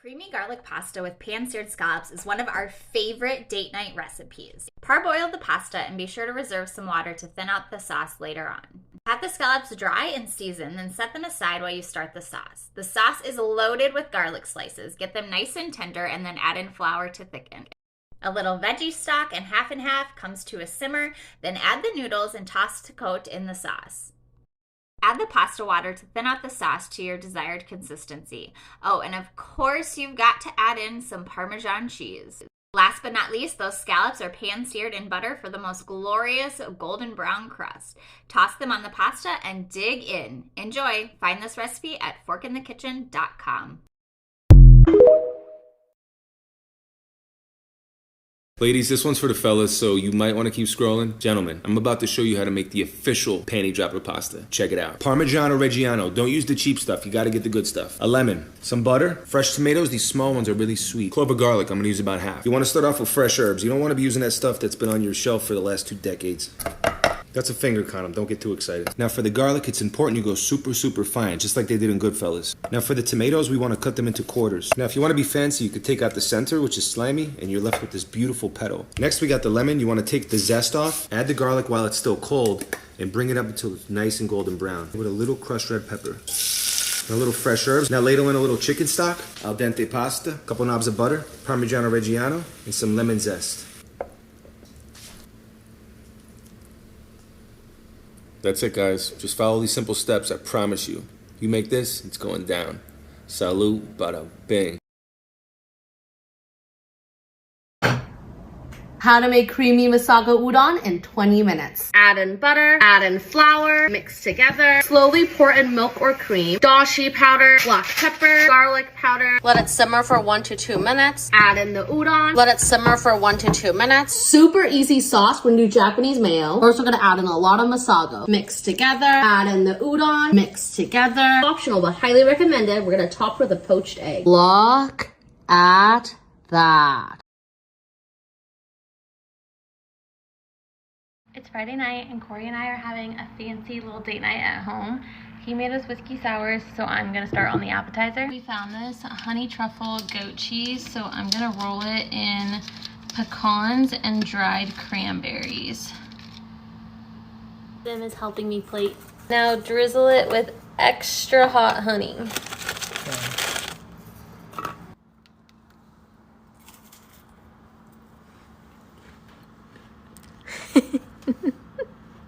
Creamy garlic pasta with pan-seared scallops is one of our favorite date night recipes. Parboil the pasta and be sure to reserve some water to thin out the sauce later on. Have the scallops dry and season, then set them aside while you start the sauce. The sauce is loaded with garlic slices. Get them nice and tender and then add in flour to thicken. A little veggie stock and half comes to a simmer, then add the noodles and toss to coat in the sauce. Add the pasta water to thin out the sauce to your desired consistency. Oh, and of course you've got to add in some Parmesan cheese. Last but not least, those scallops are pan-seared in butter for the most glorious golden brown crust. Toss them on the pasta and dig in. Enjoy! Find this recipe at forkinthekitchen.com. Ladies, this one's for the fellas, so you might want to keep scrolling. Gentlemen, I'm about to show you how to make the official panty dropper pasta. Check it out. Parmigiano Reggiano. Don't use the cheap stuff. You got to get the good stuff. A lemon, some butter, fresh tomatoes. These small ones are really sweet. Clove of garlic. I'm going to use about half. You want to start off with fresh herbs. You don't want to be using that stuff that's been on your shelf for the last 2 decades. That's a finger condom. Don't get too excited. Now for the garlic, it's important you go super fine, just like they did in Goodfellas. Now for the tomatoes, we want to cut them into quarters. Now if you want to be fancy, you could take out the center, which is slimy, and you're left with this beautiful petal. Next we got the lemon. You want to take the zest off, add the garlic while it's still cold, and bring it up until it's nice and golden brown. With a little crushed red pepper. And a little fresh herbs. Now ladle in a little chicken stock, al dente pasta, a couple knobs of butter, Parmigiano Reggiano, and some lemon zest. That's it, guys. Just follow these simple steps, I promise you. You make this, it's going down. Salud, bada bing. How to make creamy masago udon in 20 minutes. Add in butter, add in flour, mix together. Slowly pour in milk or cream, dashi powder, black pepper, garlic powder. Let it simmer for 1 to 2 minutes. Add in the udon. Let it simmer for 1 to 2 minutes. Super easy sauce when you do Japanese mayo. First, we're gonna add in a lot of masago. Mix together, add in the udon, mix together. Optional, but highly recommended. We're gonna top with a poached egg. Look at that. It's Friday night and Corey and I are having a fancy little date night at home. He made us whiskey sours, so I'm gonna start on the appetizer. We found this honey truffle goat cheese, so I'm gonna roll it in pecans and dried cranberries. Then is helping me plate. Now drizzle it with extra hot honey.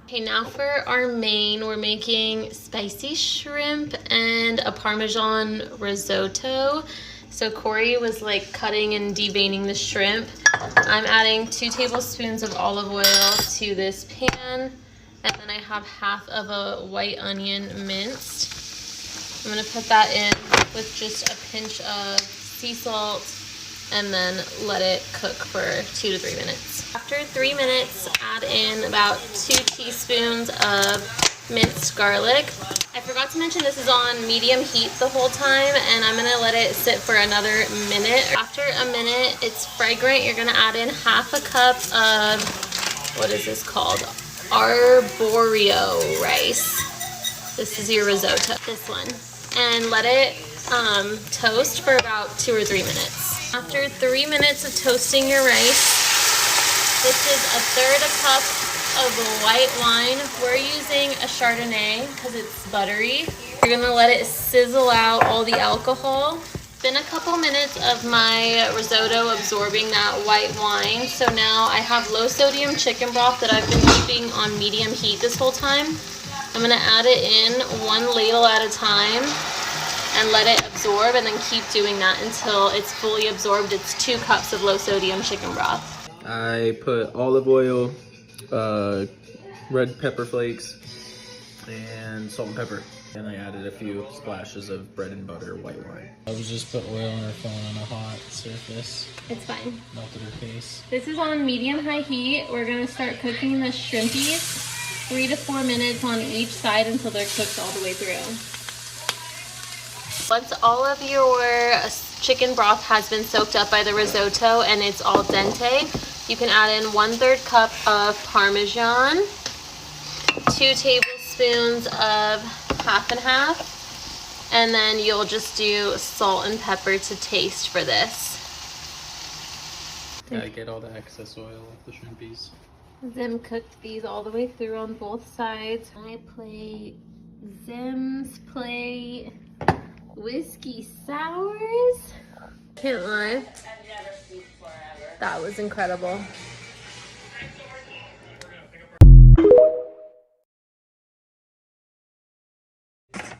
Okay, now for our main, we're making spicy shrimp and a Parmesan risotto. So Corey was like cutting and deveining the shrimp. I'm adding 2 tablespoons of olive oil to this pan, and then I have half of a white onion minced. I'm gonna put that in with just a pinch of sea salt and then let it cook for 2 to 3 minutes. After 3 minutes, add in about 2 teaspoons of minced garlic. I forgot to mention this is on medium heat the whole time, and I'm gonna let it sit for another minute. After a minute, it's fragrant. You're gonna add in half a cup of, what is this called? Arborio rice. This is your risotto, this one. And let it toast for about 2 or 3 minutes. After 3 minutes of toasting your rice, this is 1/3 cup of white wine. We're using a Chardonnay because it's buttery. You're gonna let it sizzle out all the alcohol. It's been a couple minutes of my risotto absorbing that white wine. So now I have low sodium chicken broth that I've been keeping on medium heat this whole time. I'm gonna add it in 1 ladle at a time and let it absorb, and then keep doing that until it's fully absorbed. It's 2 cups of low sodium chicken broth. I put olive oil, red pepper flakes, and salt and pepper. And I added a few splashes of bread and butter white wine. I was just put oil on her phone on a hot surface. It's fine. Melted her face. This is on medium-high heat. We're gonna start cooking the shrimpies, 3 to 4 minutes on each side until they're cooked all the way through. Once all of your chicken broth has been soaked up by the risotto and it's al dente, you can add in 1/3 cup of Parmesan, 2 tablespoons of half and half, And then you'll just do salt and pepper to taste for this. Gotta get all the excess oil off the shrimpies. Zim cooked these all the way through on both sides. I play Zim's plate whiskey sours. Can't lie, that was incredible.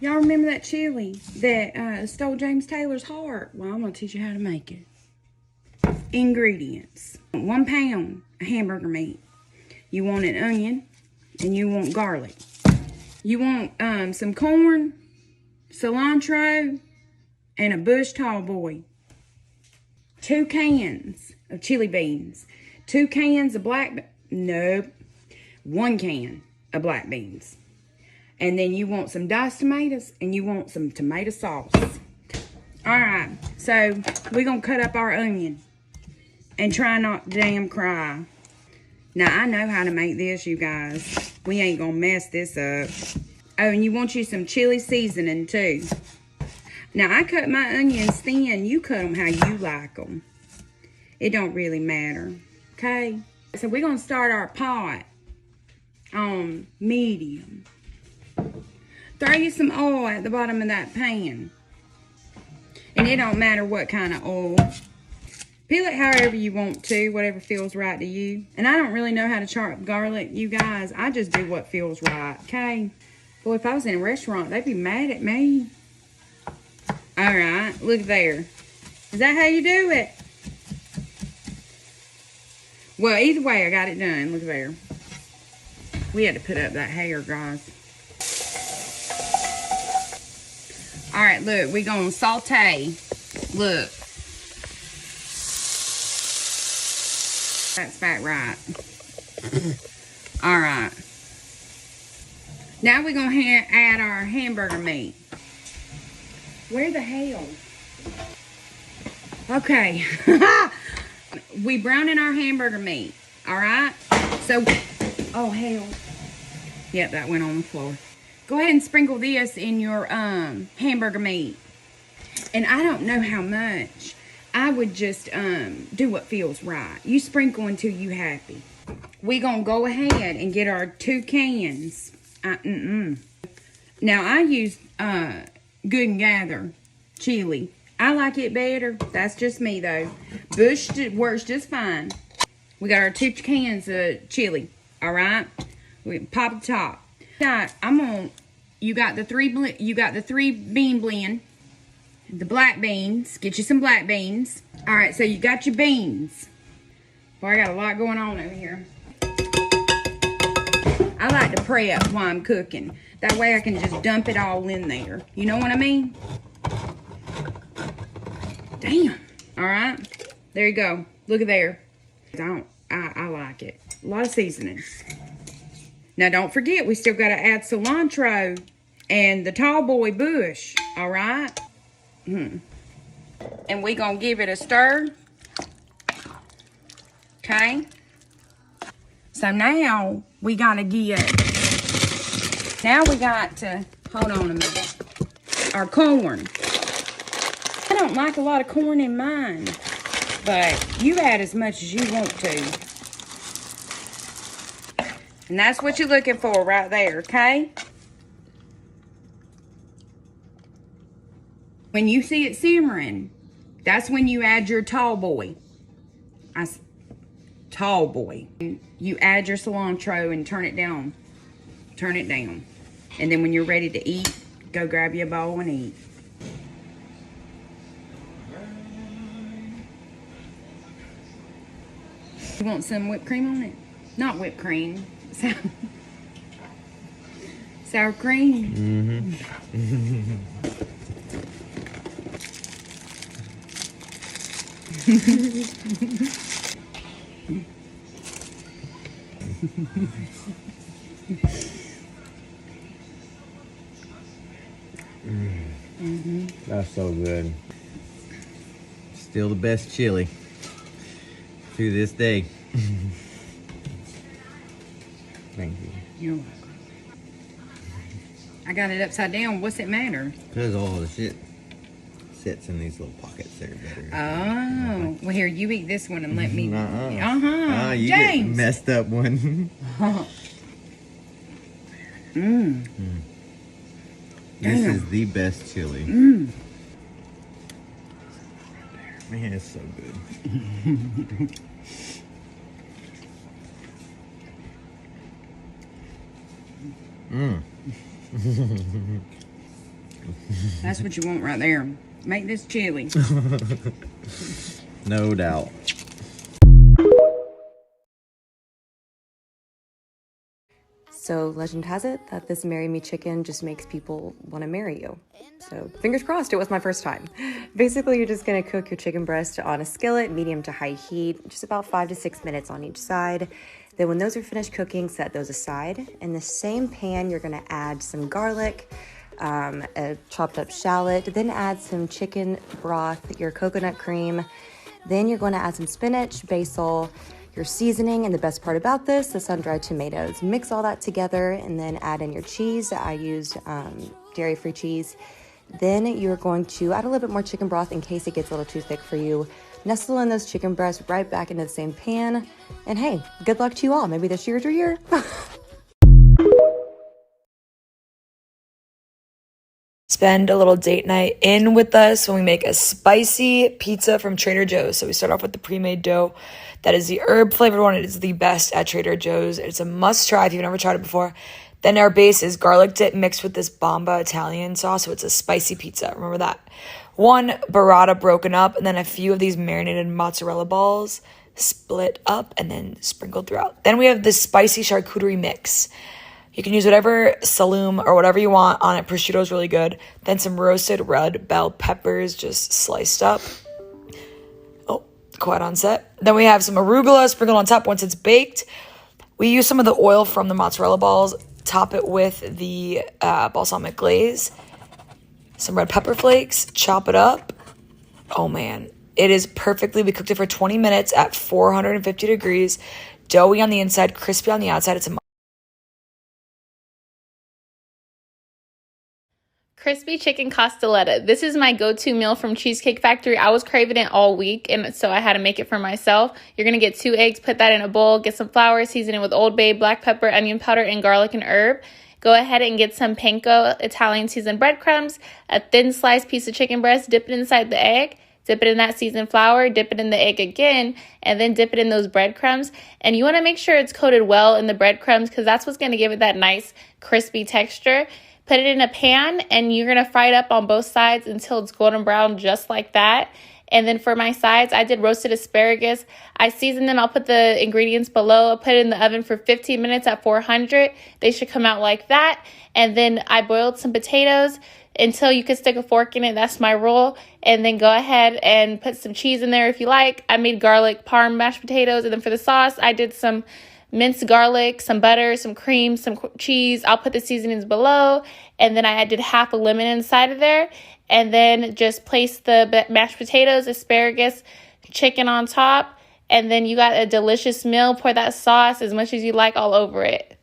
Y'all remember that chili that stole James Taylor's heart? Well, I'm gonna teach you how to make it. Ingredients: 1 pound of hamburger meat. You want an onion, and you want garlic. You want some corn, cilantro, and a bush tall boy. 2 cans of chili beans. 2 cans of 1 can of black beans. And then you want some diced tomatoes, and you want some tomato sauce. Alright, so we're going to cut up our onion. And try not to damn cry. Now, I know how to make this, you guys. We ain't going to mess this up. Oh, and you want you some chili seasoning, too. Now, I cut my onions thin. You cut them how you like them. It don't really matter. Okay? So, we're going to start our pot on medium. Throw you some oil at the bottom of that pan. And it don't matter what kind of oil. Peel it however you want to, whatever feels right to you. And I don't really know how to chop garlic, you guys. I just do what feels right, okay? Boy, if I was in a restaurant, they'd be mad at me. Alright, look there. Is that how you do it? Well, either way, I got it done. Look there. We had to put up that hair, guys. Alright, look, we're going to saute. Look. That's about right. Alright. Now we're going to add our hamburger meat. Where the hell? Okay. We browning our hamburger meat. Alright? So, oh hell. Yep, that went on the floor. Go ahead and sprinkle this in your hamburger meat. And I don't know how much. I would just do what feels right. You sprinkle until you happy. We gonna go ahead and get our 2 cans. Now I use Good and Gather chili. I like it better. That's just me though. Bush works just fine. We got our 2 cans of chili. All right. We pop the top. You got the 3 bean blend. The black beans. Get you some black beans. Alright, so you got your beans. Boy, I got a lot going on over here. I like to prep while I'm cooking. That way I can just dump it all in there. You know what I mean? Damn. Alright. There you go. Look at there. I like it. A lot of seasonings. Now don't forget, we still got to add cilantro and the tall boy bush. Alright? And we gonna give it a stir. Okay. So now we gotta hold on a minute. Our corn. I don't like a lot of corn in mine, but you add as much as you want to. And that's what you're looking for right there, okay? When you see it simmering, that's when you add your tall boy. Tall boy. You add your cilantro and turn it down. Turn it down. And then when you're ready to eat, go grab you a bowl and eat. You want some whipped cream on it? Not whipped cream. Sour cream. That's so good. Still the best chili to this day. Thank you. You're welcome. I got it upside down. What's it matter? Because all the shit sits in these little pockets there better. Oh. Well, here, you eat this one and let me. You James. get messed up one. This is the best chili. Man, it's so good. That's what you want right there. Make this chili. No doubt. So legend has it that this marry me chicken just makes people want to marry you. So fingers crossed, it was my first time. Basically, you're just gonna cook your chicken breast on a skillet, medium to high heat, just about 5 to 6 minutes on each side. Then when those are finished cooking, set those aside. In the same pan, you're gonna add some garlic, a chopped up shallot, then add some chicken broth, your coconut cream. Then you're going to add some spinach, basil, your seasoning, and the best part about this, the sun-dried tomatoes. Mix all that together and then add in your cheese. I used dairy-free cheese. Then you're going to add a little bit more chicken broth in case it gets a little too thick for you. Nestle in those chicken breasts right back into the same pan. And hey, good luck to you all. Maybe this year's your year. Spend a little date night in with us when we make a spicy pizza from Trader Joe's. So we start off with the pre-made dough. That is the herb flavored one. It is the best at Trader Joe's. It's a must try if you've never tried it before. Then our base is garlic dip mixed with this Bomba Italian sauce. So it's a spicy pizza. Remember that. 1 burrata broken up, and then a few of these marinated mozzarella balls split up and then sprinkled throughout. Then we have this spicy charcuterie mix. You can use whatever salam or whatever you want on it. Prosciutto is really good. Then some roasted red bell peppers just sliced up. Oh, quite on set. Then we have some arugula sprinkled on top once it's baked. We use some of the oil from the mozzarella balls. Top it with the balsamic glaze. Some red pepper flakes. Chop it up. Oh, man. It is perfectly. We cooked it for 20 minutes at 450 degrees. Doughy on the inside, crispy on the outside. It's a Crispy chicken costoletta. This is my go-to meal from Cheesecake Factory. I was craving it all week, and so I had to make it for myself. You're going to get 2 eggs, put that in a bowl, get some flour, season it with Old Bay, black pepper, onion powder, and garlic and herb. Go ahead and get some panko Italian seasoned breadcrumbs, a thin sliced piece of chicken breast, dip it inside the egg, dip it in that seasoned flour, dip it in the egg again, and then dip it in those breadcrumbs. And you want to make sure it's coated well in the breadcrumbs because that's what's going to give it that nice crispy texture. Put it in a pan, and you're going to fry it up on both sides until it's golden brown, just like that. And then for my sides, I did roasted asparagus. I seasoned them. I'll put the ingredients below. I'll put it in the oven for 15 minutes at 400. They should come out like that. And then I boiled some potatoes until you could stick a fork in it. That's my rule. And then go ahead and put some cheese in there if you like. I made garlic parm mashed potatoes. And then for the sauce, I did some minced garlic, some butter, some cream, some cheese. I'll put the seasonings below. And then I did half a lemon inside of there. And then just place the mashed potatoes, asparagus, chicken on top. And then you got a delicious meal. Pour that sauce as much as you like all over it.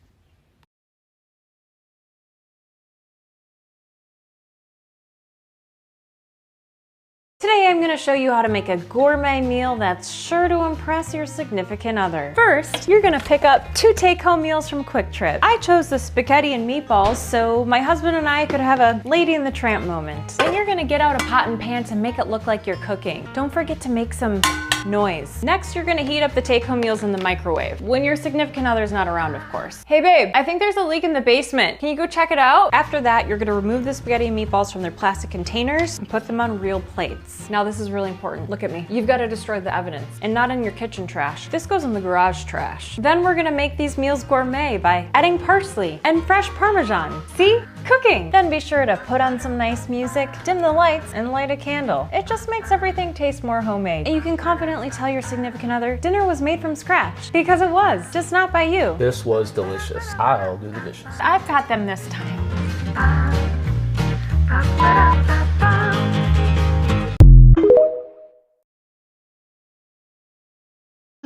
Today I'm going to show you how to make a gourmet meal that's sure to impress your significant other. First, you're going to pick up 2 take-home meals from Quick Trip. I chose the spaghetti and meatballs so my husband and I could have a Lady and the Tramp moment. Then you're going to get out a pot and pan to make it look like you're cooking. Don't forget to make some noise. Next, you're going to heat up the take-home meals in the microwave. When your significant other's not around, of course. Hey babe, I think there's a leak in the basement. Can you go check it out? After that, you're going to remove the spaghetti and meatballs from their plastic containers and put them on real plates. Now this is really important. Look at me. You've got to destroy the evidence, and not in your kitchen trash. This goes in the garage trash. Then we're gonna make these meals gourmet by adding parsley and fresh Parmesan. See? Cooking! Then be sure to put on some nice music, dim the lights, and light a candle. It just makes everything taste more homemade. And you can confidently tell your significant other dinner was made from scratch. Because it was, just not by you. This was delicious. I'll do the dishes. I've got them this time.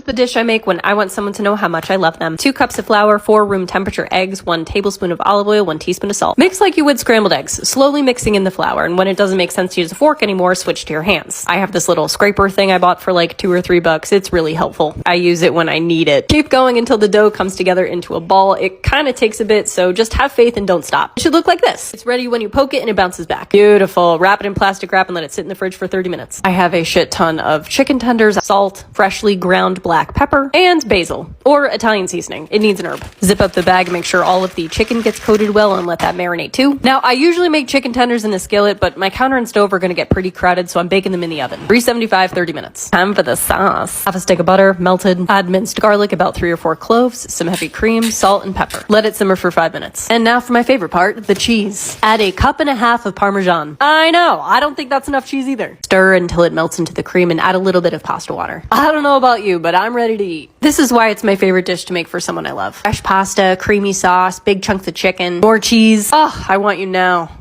the dish I make when I want someone to know how much I love them. 2 cups of flour, 4 room temperature eggs, 1 tablespoon of olive oil, 1 teaspoon of salt. Mix like you would scrambled eggs, slowly mixing in the flour, and when it doesn't make sense to use a fork anymore, switch to your hands. I have this little scraper thing I bought for like $2 or $3. It's really helpful. I use it when I need it. Keep going until the dough comes together into a ball. It kind of takes a bit, so just have faith and don't stop. It should look like this. It's ready when you poke it and it bounces back. Beautiful. Wrap it in plastic wrap and let it sit in the fridge for 30 minutes. I have a shit ton of chicken tenders, salt, freshly ground black pepper, and basil, or Italian seasoning. It needs an herb. Zip up the bag, make sure all of the chicken gets coated well, and let that marinate too. Now, I usually make chicken tenders in a skillet, but my counter and stove are going to get pretty crowded, so I'm baking them in the oven. 375, 30 minutes. Time for the sauce. Half a stick of butter, melted, add minced garlic, about 3 or 4 cloves, some heavy cream, salt, and pepper. Let it simmer for 5 minutes. And now for my favorite part, the cheese. Add a 1.5 cups of Parmesan. I know, I don't think that's enough cheese either. Stir until it melts into the cream and add a little bit of pasta water. I don't know about you, but I'm ready to eat. This is why it's my favorite dish to make for someone I love. Fresh pasta, creamy sauce, big chunks of chicken, more cheese. Oh, I want you now.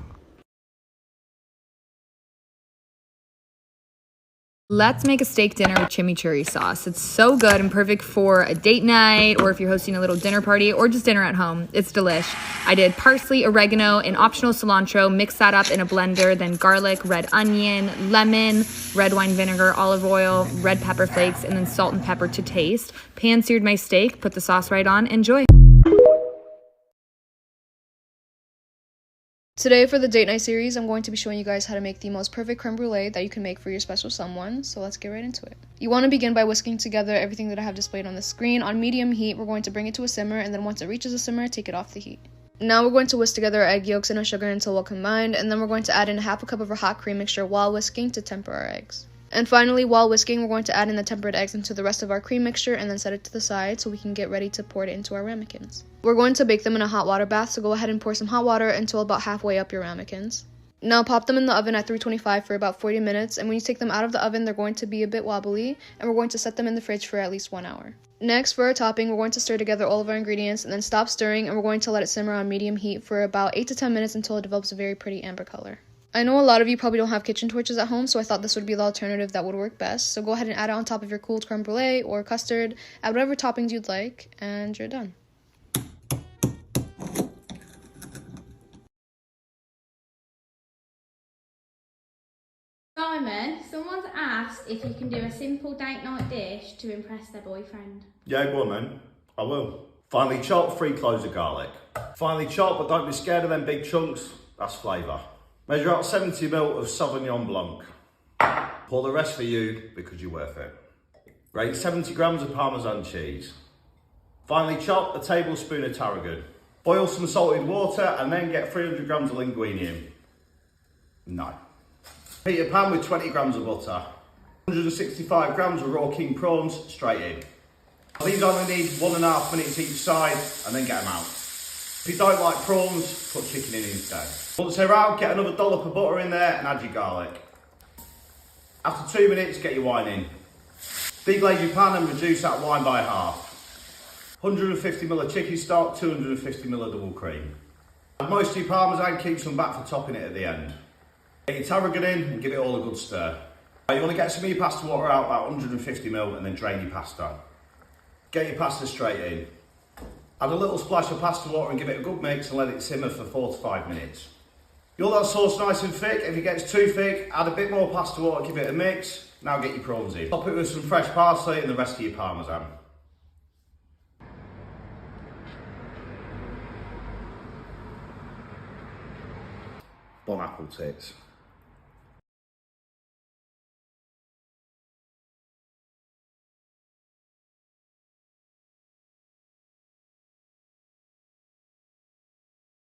Let's make a steak dinner with chimichurri sauce. It's so good and perfect for a date night, or if you're hosting a little dinner party, or just dinner at home. It's delish. I did parsley, oregano, and optional cilantro, mix that up in a blender, then garlic, red onion, lemon, red wine vinegar, olive oil, red pepper flakes, and then salt and pepper to taste. Pan seared my steak, put the sauce right on, enjoy. Today for the date night series, I'm going to be showing you guys how to make the most perfect creme brulee that you can make for your special someone, so let's get right into it. You want to begin by whisking together everything that I have displayed on the screen. On medium heat, we're going to bring it to a simmer, and then once it reaches a simmer, take it off the heat. Now we're going to whisk together our egg yolks and our sugar until well combined, and then we're going to add in 1/2 cup of our hot cream mixture while whisking to temper our eggs. And finally, while whisking, we're going to add in the tempered eggs into the rest of our cream mixture and then set it to the side so we can get ready to pour it into our ramekins. We're going to bake them in a hot water bath, so go ahead and pour some hot water until about halfway up your ramekins. Now pop them in the oven at 325 for about 40 minutes, and when you take them out of the oven, they're going to be a bit wobbly, and we're going to set them in the fridge for at least 1 hour. Next, for our topping, we're going to stir together all of our ingredients and then stop stirring, and we're going to let it simmer on medium heat for about 8 to 10 minutes until it develops a very pretty amber color. I know a lot of you probably don't have kitchen torches at home, so I thought this would be the alternative that would work best. So go ahead and add it on top of your cooled creme brulee or custard, add whatever toppings you'd like, and you're done. Simon, someone's asked if you can do a simple date night dish to impress their boyfriend. Yeah, go on then. I will. Finely chopped 3 cloves of garlic. Finely chopped, but don't be scared of them big chunks. That's flavour. Measure out 70 ml of Sauvignon Blanc. Pour the rest for you because you're worth it. Grate 70 grams of Parmesan cheese. Finely chop a tablespoon of tarragon. Boil some salted water and then get 300 grams of linguine in. No. Heat a pan with 20 grams of butter. 165 grams of raw king prawns straight in. These only need 1.5 minutes each side and then get them out. If you don't like prawns, put chicken in instead. Once they're out, get another dollop of butter in there and add your garlic. After 2 minutes, get your wine in. Deglaze your pan and reduce that wine by half. 150 ml of chicken stock, 250 ml of double cream. Add most of your parmesan, keep some back for topping it at the end. Get your tarragon in and give it all a good stir. You want to get some of your pasta water out, about 150 ml, and then drain your pasta. Get your pasta straight in. Add a little splash of pasta water and give it a good mix and let it simmer for 4 to 5 minutes. You want that sauce nice and thick. If it gets too thick, add a bit more pasta water, give it a mix. Now get your prawns in. Top it with some fresh parsley and the rest of your parmesan. Bon apple tits.